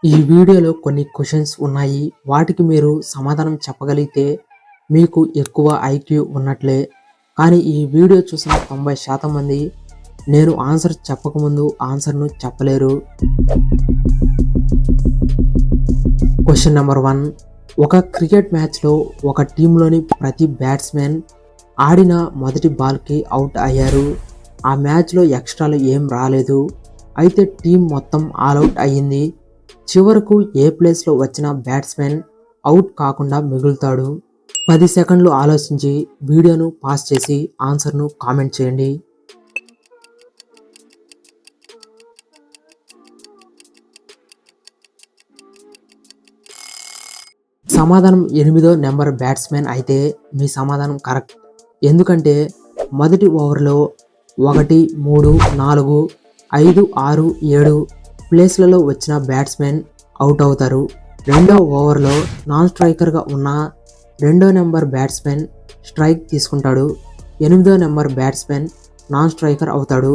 ఈ వీడియోలో కొన్ని క్వశ్చన్స్ ఉన్నాయి. వాటికి మీరు సమాధానం చెప్పగలిగితే మీకు ఎక్కువ ఐక్యూ ఉన్నట్లే. కానీ ఈ వీడియో చూసిన 90% మంది నేను ఆన్సర్ చెప్పకముందు ఆన్సర్ను చెప్పలేరు. Question number 1. ఒక క్రికెట్ మ్యాచ్లో ఒక టీంలోని ప్రతి బ్యాట్స్మెన్ ఆడిన మొదటి బాల్కి అవుట్ అయ్యారు. ఆ మ్యాచ్లో ఎక్స్ట్రాలు ఏం రాలేదు. అయితే టీం మొత్తం ఆల్అవుట్ అయ్యింది. చివరకు ఏ ప్లేస్లో వచ్చిన బ్యాట్స్మెన్ అవుట్ కాకుండా మిగులుతాడు? 10 సెకండ్లు ఆలోచించి వీడియోను పాస్ చేసి ఆన్సర్ను కామెంట్ చేయండి. సమాధానం 8వ నెంబర్ బ్యాట్స్మెన్ అయితే మీ సమాధానం కరెక్ట్. ఎందుకంటే మొదటి ఓవర్లో 1, 3, 4, 5, 6, 7 ప్లేస్లలో వచ్చిన బ్యాట్స్మెన్ అవుట్ అవుతారు. రెండో ఓవర్లో నాన్ స్ట్రైకర్గా ఉన్న 2వ నెంబర్ బ్యాట్స్మెన్ స్ట్రైక్ తీసుకుంటాడు. 8వ నెంబర్ బ్యాట్స్మెన్ నాన్ స్ట్రైకర్ అవుతాడు.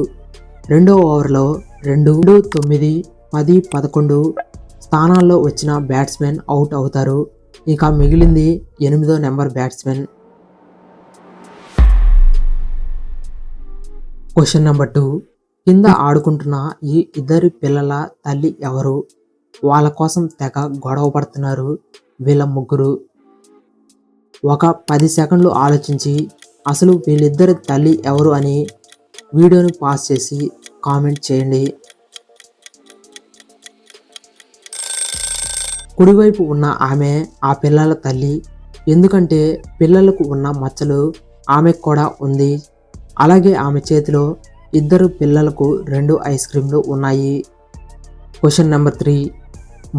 రెండో ఓవర్లో 2, 9, 10, 11 స్థానాల్లో వచ్చిన బ్యాట్స్మెన్ అవుట్ అవుతారు. ఇక మిగిలింది 8వ నెంబర్ బ్యాట్స్మెన్. Question number 2. కింద ఆడుకుంటున్న ఈ ఇద్దరి పిల్లల తల్లి ఎవరు? వాళ్ళ కోసం తెగ గొడవ పడుతున్నారు వీళ్ళ ముగ్గురు. ఒక 10 సెకండ్లు ఆలోచించి అసలు వీళ్ళిద్దరి తల్లి ఎవరు అని వీడియోని పాస్ చేసి కామెంట్ చేయండి. కుడివైపు ఉన్న ఆమె ఆ పిల్లల తల్లి. ఎందుకంటే పిల్లలకు ఉన్న మచ్చలు ఆమెకు కూడా ఉంది. అలాగే ఆమె చేతిలో ఇద్దరు పిల్లలకు 2 ఐస్ క్రీమ్లు ఉన్నాయి. Question number 3.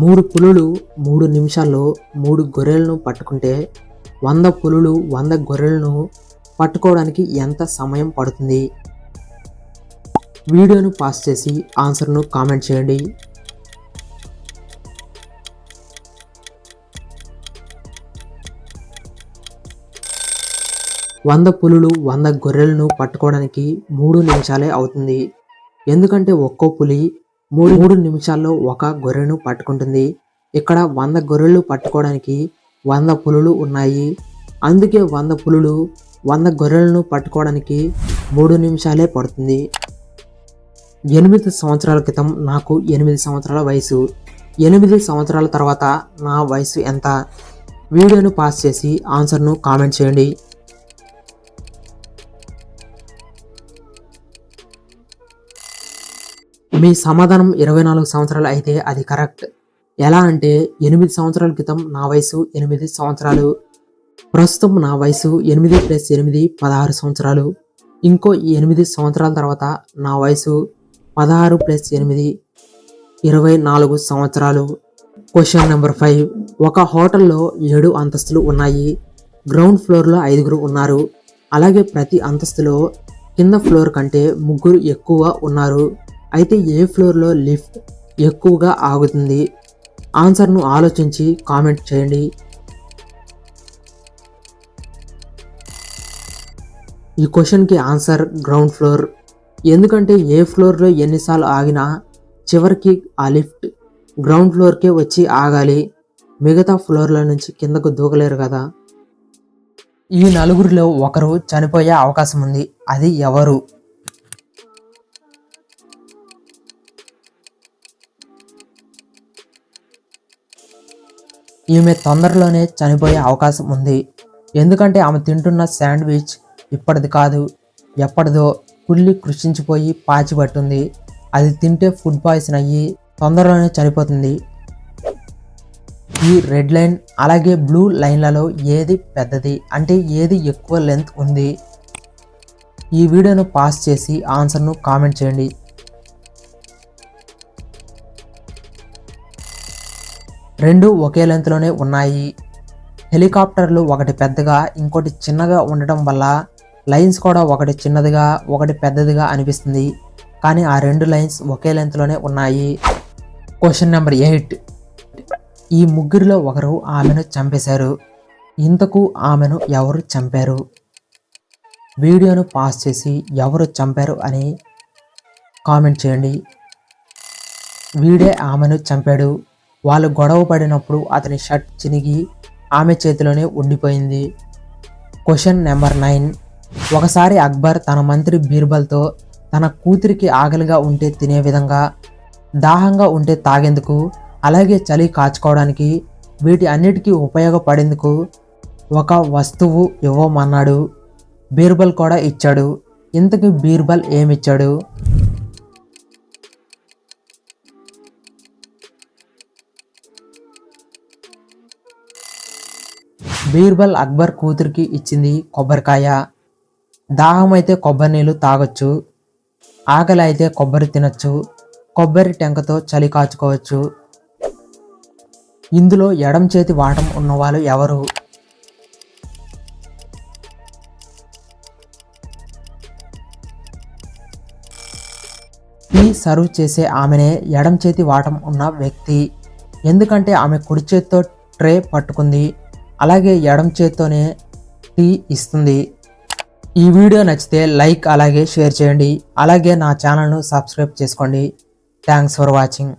3 పులులు 3 నిమిషాల్లో 3 గొర్రెలను పట్టుకుంటే 100 పులులు 100 గొర్రెలను పట్టుకోవడానికి ఎంత సమయం పడుతుంది? వీడియోను పాస్ చేసి ఆన్సర్ను కామెంట్ చేయండి. వంద పులులు 100 గొర్రెలను పట్టుకోవడానికి 3 నిమిషాలే అవుతుంది. ఎందుకంటే ఒక్కో పులి 3 నిమిషాల్లో ఒక గొర్రెను పట్టుకుంటుంది. ఇక్కడ 100 గొర్రెలు పట్టుకోవడానికి 100 పులులు ఉన్నాయి. అందుకే 100 పులులు 100 గొర్రెలను పట్టుకోవడానికి 3 నిమిషాలే పడుతుంది. 8 సంవత్సరాల క్రితం నాకు 8 సంవత్సరాల వయసు. 8 సంవత్సరాల తర్వాత నా వయసు ఎంత? వీడియోను పాస్ చేసి ఆన్సర్ను కామెంట్ చేయండి. మీ సమాధానం 24 సంవత్సరాలు అయితే అది కరెక్ట్. ఎలా అంటే 8 సంవత్సరాల క్రితం నా వయసు 8 సంవత్సరాలు. ప్రస్తుతం నా వయసు 8 + 8 16 సంవత్సరాలు. ఇంకో 8 సంవత్సరాల తర్వాత నా వయసు 16 + 8 24 సంవత్సరాలు. Question number 5. ఒక హోటల్లో 7 అంతస్తులు ఉన్నాయి. గ్రౌండ్ ఫ్లోర్లో 5 ఉన్నారు. అలాగే ప్రతి అంతస్తులో కింద ఫ్లోర్ కంటే 3 ఎక్కువ ఉన్నారు. అయితే ఏ ఫ్లోర్లో లిఫ్ట్ ఎక్కువగా ఆగుతుంది? ఆన్సర్ను ఆలోచించి కామెంట్ చేయండి. ఈ క్వశ్చన్కి ఆన్సర్ గ్రౌండ్ ఫ్లోర్. ఎందుకంటే ఏ ఫ్లోర్లో ఎన్నిసార్లు ఆగినా చివరికి ఆ లిఫ్ట్ గ్రౌండ్ ఫ్లోర్కే వచ్చి ఆగాలి. మిగతా ఫ్లోర్ల నుంచి కిందకు దూకలేరు కదా. ఈ 4 ఒకరు చనిపోయే అవకాశం ఉంది. అది ఎవరు? ఈమె తొందరలోనే చనిపోయే అవకాశం ఉంది. ఎందుకంటే ఆమె తింటున్న శాండ్విచ్ ఇప్పటిది కాదు, ఎప్పటిదో కుళ్ళి కృషించిపోయి పాచిపట్టుంది. అది తింటే ఫుడ్ పాయిజన్ అయ్యి తొందరలోనే చనిపోతుంది. ఈ రెడ్ లైన్ అలాగే బ్లూ లైన్లలో ఏది పెద్దది? అంటే ఏది ఎక్కువ లెంత్ ఉంది? ఈ వీడియోను పాస్ చేసి ఆన్సర్ను కామెంట్ చేయండి. రెండు ఒకే లెంత్లోనే ఉన్నాయి. హెలికాప్టర్లు ఒకటి పెద్దగా ఇంకోటి చిన్నగా ఉండటం వల్ల లైన్స్ కూడా ఒకటి చిన్నదిగా ఒకటి పెద్దదిగా అనిపిస్తుంది. కానీ ఆ 2 లైన్స్ ఒకే లెంత్లోనే ఉన్నాయి. Question number 8. ఈ ముగ్గురిలో ఒకరు ఆమెను చంపేశారు. ఇంతకు ఆమెను ఎవరు చంపారు? వీడియోను పాస్ చేసి ఎవరు చంపారు అని కామెంట్ చేయండి. వీడే ఆమెను చంపాడు. వాళ్ళు గొడవ పడినప్పుడు అతని షర్ట్ చినిగి ఆమె చేతిలోనే ఉండిపోయింది. Question number 9. ఒకసారి అక్బర్ తన మంత్రి బీర్బల్తో తన కూతురికి ఆకలిగా ఉంటే తినే విధంగా, దాహంగా ఉంటే తాగేందుకు, అలాగే చలి కాచుకోవడానికి, వీటి అన్నిటికీ ఉపయోగపడేందుకు ఒక వస్తువు ఇవ్వమన్నాడు. బీర్బల్ కూడా ఇచ్చాడు. ఇంతకీ బీర్బల్ ఏమిచ్చాడు? బీర్బల్ అక్బర్ కూతురికి ఇచ్చింది కొబ్బరికాయ. దాహం అయితే కొబ్బరి నీళ్ళు తాగొచ్చు, ఆకలి అయితే కొబ్బరి తినొచ్చు, కొబ్బరి టెంకతో చలి కాచుకోవచ్చు. ఇందులో ఎడం చేతి వాటం ఉన్నవాళ్ళు ఎవరు? టీ సర్వ్ చేసే ఆమెనే ఎడం చేతి వాటం ఉన్న వ్యక్తి. ఎందుకంటే ఆమె కుడి చేతితో ట్రే పట్టుకుంది, అలాగే ఎడం చేత్తోనే టీ ఇస్తుంది. ఈ వీడియో నచ్చితే లైక్ అలాగే షేర్ చేయండి. అలాగే నా ఛానల్ను సబ్స్క్రైబ్ చేసుకోండి. Thanks for watching.